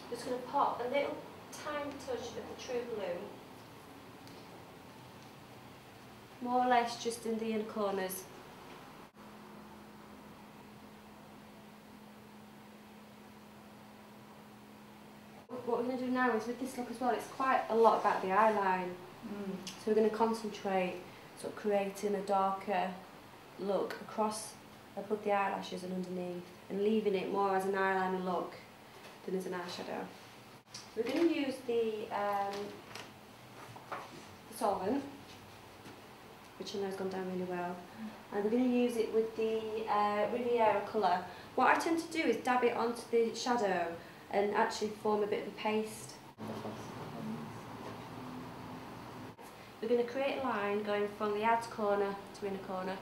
Just going to pop a little tiny touch of the True Blue, more or less just in the inner corners. What we're going to do now is with this look as well, it's quite a lot about the eyeline. So we're going to concentrate sort of creating a darker look across above the eyelashes and underneath, and leaving it more as an eyeliner look than as an eyeshadow. We're going to use the solvent, which I know has gone down really well, and we're going to use it with the Riviera colour. What I tend to do is dab it onto the shadow and actually form a bit of a paste. We're going to create a line going from the outer corner to inner corner,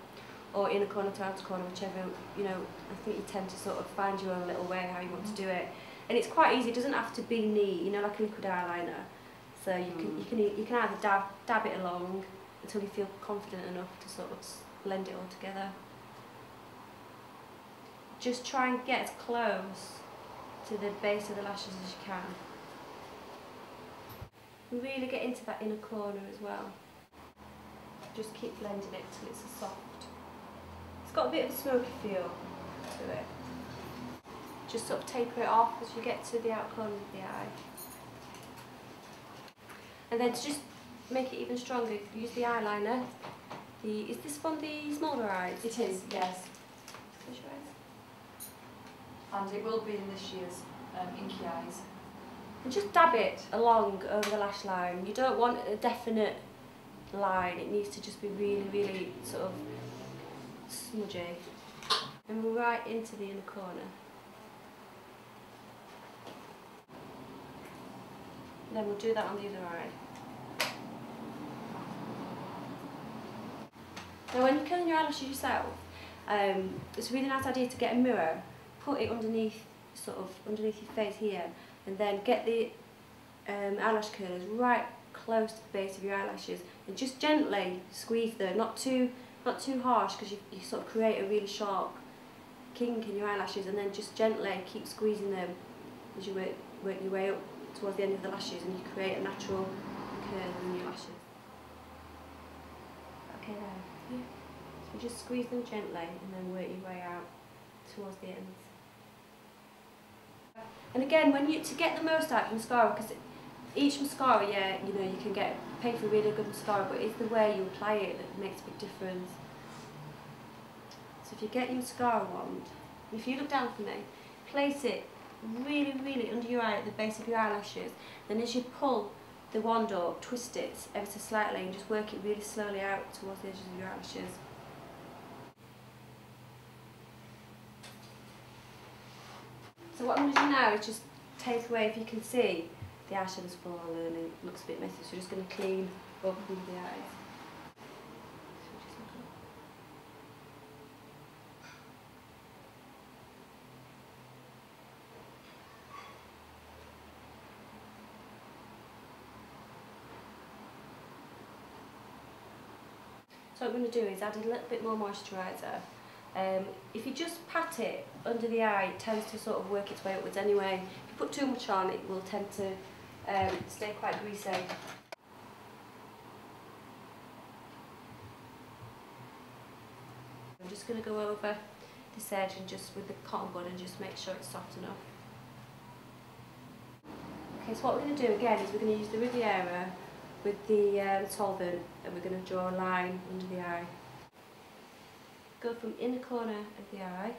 or inner corner to outer corner, whichever, you know, I think you tend to sort of find your own little way how you want to do it. And it's quite easy, it doesn't have to be neat, you know, like a liquid eyeliner. So you can either dab it along until you feel confident enough to sort of blend it all together. Just try and get as close to the base of the lashes as you can. Really get into that inner corner as well. Just keep blending it till it's a soft. It's got a bit of a smoky feel to it. Just sort of taper it off as you get to the outer corner of the eye. And then to just make it even stronger, use the eyeliner. Is this one the smaller eyes? It is, yes. Close your eyes. And it will be in this year's Inky Eyes. And just dab it along over the lash line. You don't want a definite line, it needs to just be really, really sort of smudgy. And right into the inner corner. And then we'll do that on the other eye. Now when you're curling your eyelashes yourself, it's a really nice idea to get a mirror, put it underneath, sort of underneath your face here, and then get the eyelash curlers right close to the base of your eyelashes and just gently squeeze them, not too harsh, because you sort of create a really sharp kink in your eyelashes, and then just gently keep squeezing them as you work your way up towards the end of the lashes, and you create a natural curl in your lashes. Okay there. Yeah. So just squeeze them gently and then work your way out towards the ends. And again, to get the most out of mascara, because each mascara, yeah, you know, you can pay for really good mascara, but it's the way you apply it that makes a big difference. So if you get your mascara wand, if you look down for me, place it really, really under your eye at the base of your eyelashes. Then as you pull the wand up, twist it ever so slightly and just work it really slowly out towards the edges of your eyelashes. So what I'm going to do now is just take away, if you can see, the eyeshadow's fallen and it looks a bit messy, so we're just going to clean up under the eyes. So what I'm going to do is add a little bit more moisturiser. If you just pat it under the eye, it tends to sort of work its way upwards anyway. If you put too much on, it will tend to stay quite greasy. I'm just going to go over this edge and just with the cotton bud and just make sure it's soft enough. Okay, so what we're going to do again is we're going to use the Riviera with the solvent, and we're going to draw a line under the eye. Go from inner corner of the eye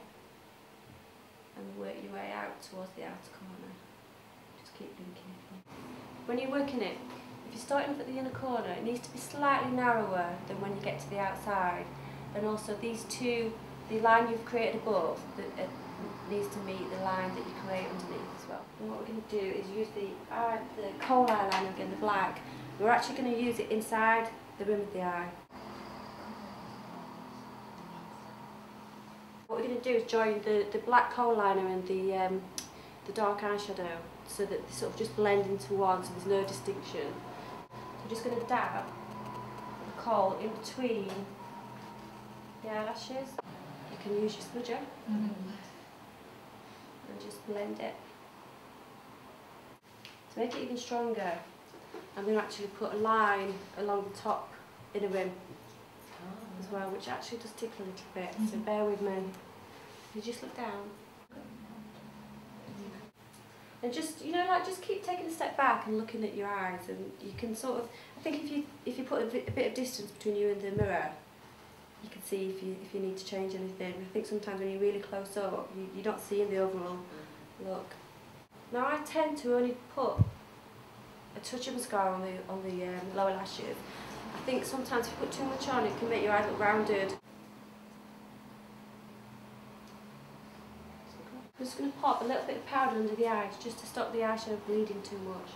and work your way out towards the outer corner. Just keep linking it. When you're working it, if you're starting off at the inner corner, it needs to be slightly narrower than when you get to the outside. And also the line you've created above needs to meet the line that you create underneath as well. And what we're going to do is use the kohl eyeliner again, the black. We're actually going to use it inside the rim of the eye. What we're going to do is join the black kohl liner and the dark eyeshadow so that they sort of just blend into one, so there's no distinction. So I'm just going to dab the kohl in between the eyelashes. You can use your smudger and just blend it. To make it even stronger, I'm going to actually put a line along the top inner rim as well, which actually does tickle a little bit, so bear with me. You just look down. And just, you know, like just keep taking a step back and looking at your eyes, and you can sort of, I think if you put a bit of distance between you and the mirror, you can see if you need to change anything. I think sometimes when you're really close up, you're not seeing the overall look. Now I tend to only put a touch of mascara on the lower lashes. I think sometimes if you put too much on, it can make your eyes look rounded. I'm just going to pop a little bit of powder under the eyes just to stop the eyeshadow bleeding too much.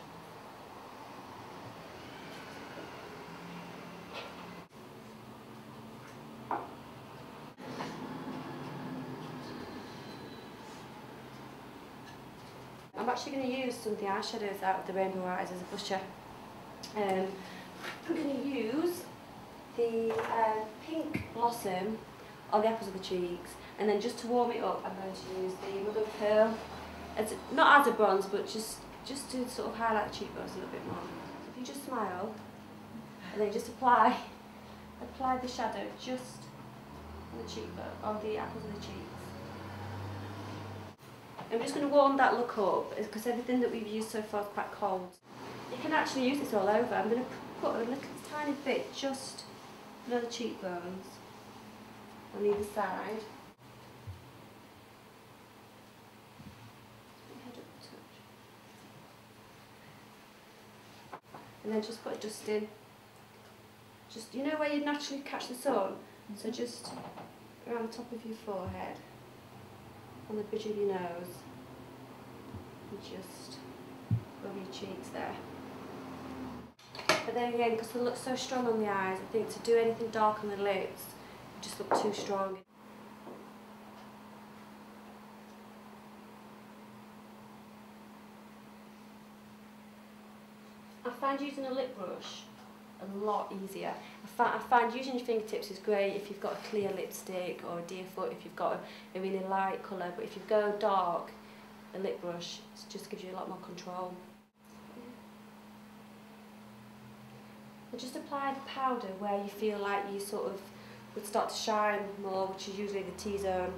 I'm actually going to use some of the eyeshadows out of the Rainbow Eyes as a blusher. I'm going to use the pink Blossom on the apples of the cheeks, and then just to warm it up I'm going to use the Mother of Pearl, not as a bronze but just to sort of highlight the cheekbones a little bit more. So if you just smile and then just apply the shadow just on the cheekbone, on the apples of the cheeks. I'm just going to warm that look up because everything that we've used so far is quite cold. You can actually use this all over. I'm going to put a little tiny bit just below the cheekbones on either side. And then just put a dust in. Just, you know where you naturally catch the sun? So just around the top of your forehead, on the bridge of your nose, and just over your cheeks there. But then again, because the look's so strong on the eyes, I think to do anything dark on the lips would just look too strong. I find using a lip brush a lot easier. I find using your fingertips is great if you've got a clear lipstick, or a Deerfoot if you've got a really light colour, but if you go dark, a lip brush just gives you a lot more control. And just apply the powder where you feel like you sort of would start to shine more, which is usually the T-zone.